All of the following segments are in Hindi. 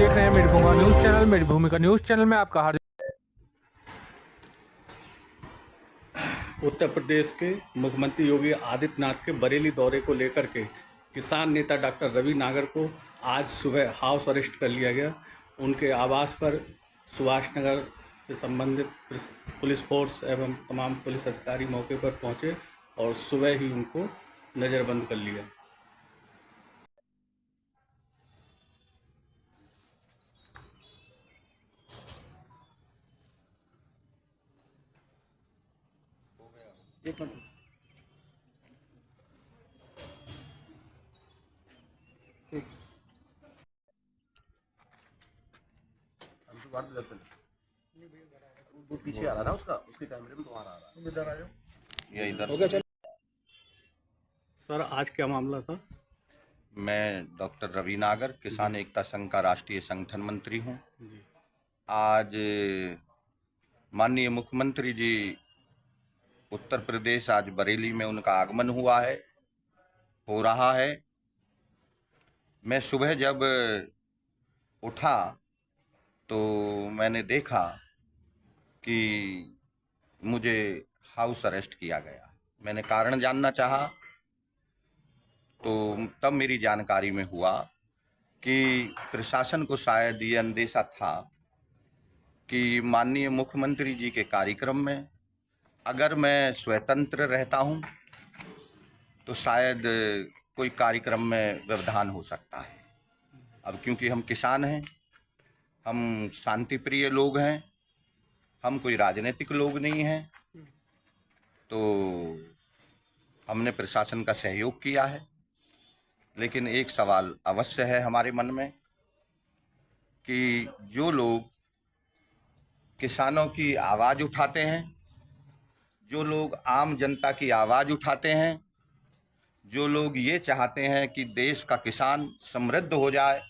देख रहे हैं मेरी भूमिका न्यूज चैनल। मेरी भूमिका न्यूज चैनल में आपका हार्दिक उत्तर प्रदेश के मुख्यमंत्री योगी आदित्यनाथ के बरेली दौरे को लेकर के किसान नेता डॉक्टर रवि नागर को आज सुबह हाउस अरेस्ट कर लिया गया। उनके आवास पर सुभाष नगर से संबंधित पुलिस फोर्स एवं तमाम पुलिस अधिकारी मौके पर पहुंचे और सुबह ही उनको नज़रबंद कर लिया। एक मिनट ठीक हम तो बात इधर चले वो पीछे आ रहा ना उसके कैमरे में तुम्हारा आ रहा है। इधर आ जाओ ये इधर हो गया। चल सर, आज क्या मामला था? मैं डॉक्टर रवि नागर किसान एकता संघ का राष्ट्रीय संगठन मंत्री हूँ। जी आज माननीय मुख्यमंत्री जी उत्तर प्रदेश आज बरेली में उनका आगमन हुआ है, हो रहा है। मैं सुबह जब उठा तो मैंने देखा कि मुझे हाउस अरेस्ट किया गया। मैंने कारण जानना चाहा तो तब मेरी जानकारी में हुआ कि प्रशासन को शायद ये अंदेशा था कि माननीय मुख्यमंत्री जी के कार्यक्रम में अगर मैं स्वतंत्र रहता हूं तो शायद कोई कार्यक्रम में व्यवधान हो सकता है। अब क्योंकि हम किसान हैं, हम शांति प्रिय लोग हैं, हम कोई राजनीतिक लोग नहीं हैं, तो हमने प्रशासन का सहयोग किया है। लेकिन एक सवाल अवश्य है हमारे मन में कि जो लोग किसानों की आवाज़ उठाते हैं, जो लोग आम जनता की आवाज़ उठाते हैं, जो लोग ये चाहते हैं कि देश का किसान समृद्ध हो जाए,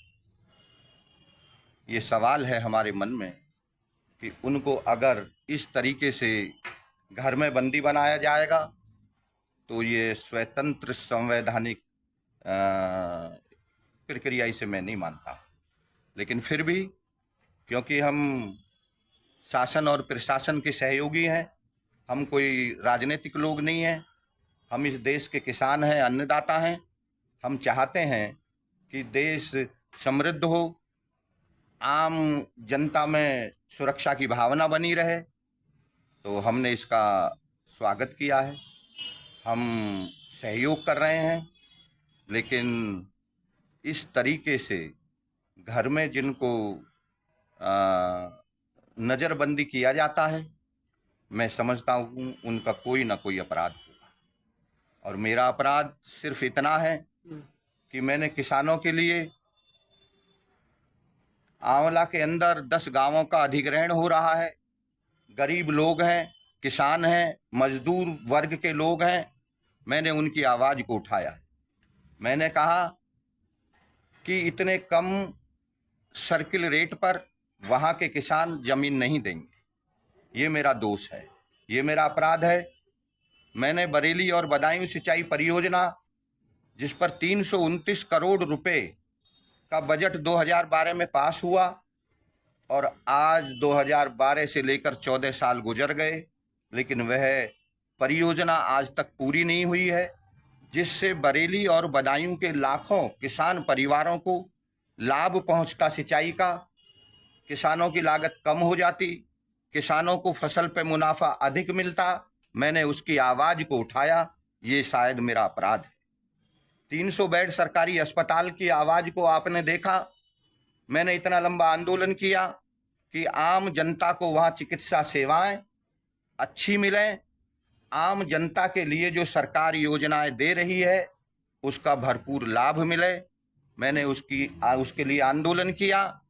ये सवाल है हमारे मन में कि उनको अगर इस तरीके से घर में बंदी बनाया जाएगा तो ये स्वतंत्र संवैधानिक प्रक्रिया इसे मैं नहीं मानता। लेकिन फिर भी क्योंकि हम शासन और प्रशासन के सहयोगी हैं, हम कोई राजनीतिक लोग नहीं हैं, हम इस देश के किसान हैं, अन्नदाता हैं। हम चाहते हैं कि देश समृद्ध हो, आम जनता में सुरक्षा की भावना बनी रहे, तो हमने इसका स्वागत किया है, हम सहयोग कर रहे हैं। लेकिन इस तरीके से घर में जिनको नज़रबंदी किया जाता है, मैं समझता हूँ उनका कोई ना कोई अपराध होगा। और मेरा अपराध सिर्फ इतना है कि मैंने किसानों के लिए आंवला के अंदर 10 गांवों का अधिग्रहण हो रहा है, गरीब लोग हैं, किसान हैं, मजदूर वर्ग के लोग हैं, मैंने उनकी आवाज़ को उठाया। मैंने कहा कि इतने कम सर्किल रेट पर वहाँ के किसान ज़मीन नहीं देंगे। ये मेरा दोष है, ये मेरा अपराध है। मैंने बरेली और बदायूं सिंचाई परियोजना, जिस पर 329 करोड़ रुपए का बजट 2012 में पास हुआ और आज 2012 से लेकर 14 साल गुजर गए, लेकिन वह परियोजना आज तक पूरी नहीं हुई है, जिससे बरेली और बदायूं के लाखों किसान परिवारों को लाभ पहुंचता सिंचाई का, किसानों की लागत कम हो जाती, किसानों को फसल पे मुनाफा अधिक मिलता। मैंने उसकी आवाज़ को उठाया, ये शायद मेरा अपराध है। 300 बेड सरकारी अस्पताल की आवाज़ को आपने देखा। मैंने इतना लंबा आंदोलन किया कि आम जनता को वहाँ चिकित्सा सेवाएं अच्छी मिलें, आम जनता के लिए जो सरकार योजनाएं दे रही है उसका भरपूर लाभ मिले। मैंने उसके लिए आंदोलन किया।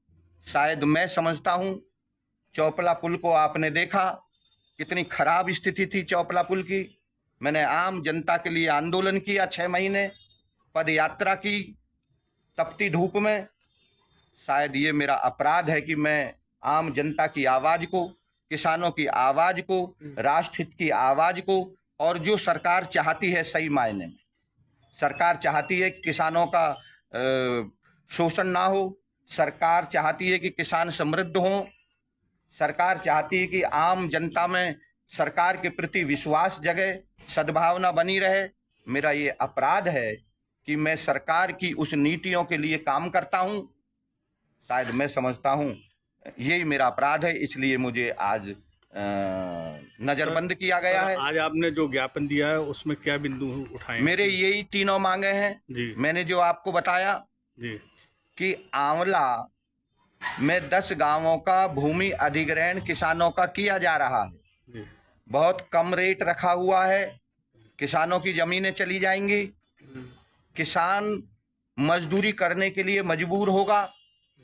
शायद मैं समझता हूँ, चौपला पुल को आपने देखा, कितनी खराब स्थिति थी चौपला पुल की। मैंने आम जनता के लिए आंदोलन किया, 6 महीने पद यात्रा की तपती धूप में। शायद ये मेरा अपराध है कि मैं आम जनता की आवाज़ को, किसानों की आवाज़ को, राष्ट्रहित की आवाज़ को, और जो सरकार चाहती है, सही मायने में सरकार चाहती है कि किसानों का शोषण ना हो, सरकार चाहती है कि किसान समृद्ध हों, सरकार चाहती है कि आम जनता में सरकार के प्रति विश्वास जगे, सद्भावना बनी रहे। मेरा ये अपराध है कि मैं सरकार की उस नीतियों के लिए काम करता हूं। शायद मैं समझता हूं यही मेरा अपराध है, इसलिए मुझे आज नजरबंद किया गया है। आज आपने जो ज्ञापन दिया है उसमें क्या बिंदु उठाए? मेरे यही तीनों मांगे हैं जी। मैंने जो आपको बताया जी। कि आंवला में 10 गांवों का भूमि अधिग्रहण किसानों का किया जा रहा है। जी। बहुत कम रेट रखा हुआ है, किसानों की जमीनें चली जाएंगी, किसान मजदूरी करने के लिए मजबूर होगा।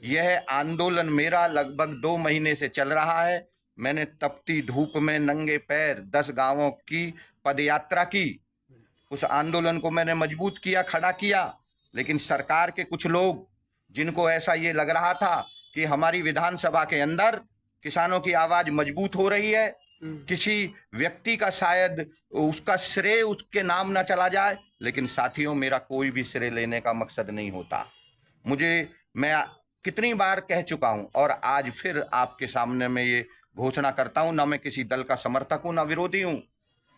यह आंदोलन मेरा लगभग 2 महीने से चल रहा है। मैंने तपती धूप में नंगे पैर 10 गांवों की पदयात्रा की। उस आंदोलन को मैंने मजबूत किया, खड़ा किया। लेकिन सरकार के कुछ लोग, जिनको ऐसा ये लग रहा था कि हमारी विधानसभा के अंदर किसानों की आवाज मजबूत हो रही है, किसी व्यक्ति का शायद उसका श्रेय उसके नाम ना चला जाए। लेकिन साथियों, मेरा कोई भी श्रेय लेने का मकसद नहीं होता। मैं कितनी बार कह चुका हूं और आज फिर आपके सामने मैं ये घोषणा करता हूं, ना मैं किसी दल का समर्थक हूं, ना विरोधी हूं,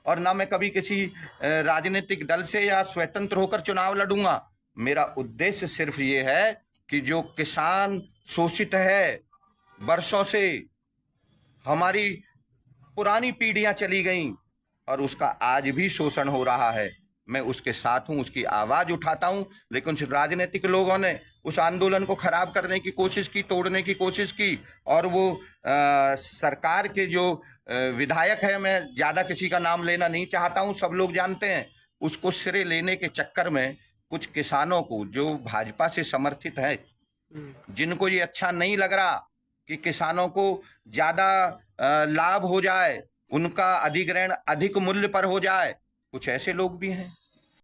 और ना मैं कभी किसी राजनीतिक दल से या स्वतंत्र होकर चुनाव लड़ूंगा। मेरा उद्देश्य सिर्फ ये है कि जो किसान शोषित है, वर्षों से हमारी पुरानी पीढ़ियां चली गईं और उसका आज भी शोषण हो रहा है, मैं उसके साथ हूं, उसकी आवाज उठाता हूं। लेकिन उस राजनीतिक लोगों ने उस आंदोलन को खराब करने की कोशिश की, तोड़ने की कोशिश की, और वो सरकार के जो विधायक है, मैं ज्यादा किसी का नाम लेना नहीं चाहता हूं, सब लोग जानते हैं, उसको श्रेय लेने के चक्कर में कुछ किसानों को जो भाजपा से समर्थित है, जिनको ये अच्छा नहीं लग रहा कि किसानों को ज्यादा लाभ हो जाए, उनका अधिग्रहण अधिक मूल्य पर हो जाए, कुछ ऐसे लोग भी हैं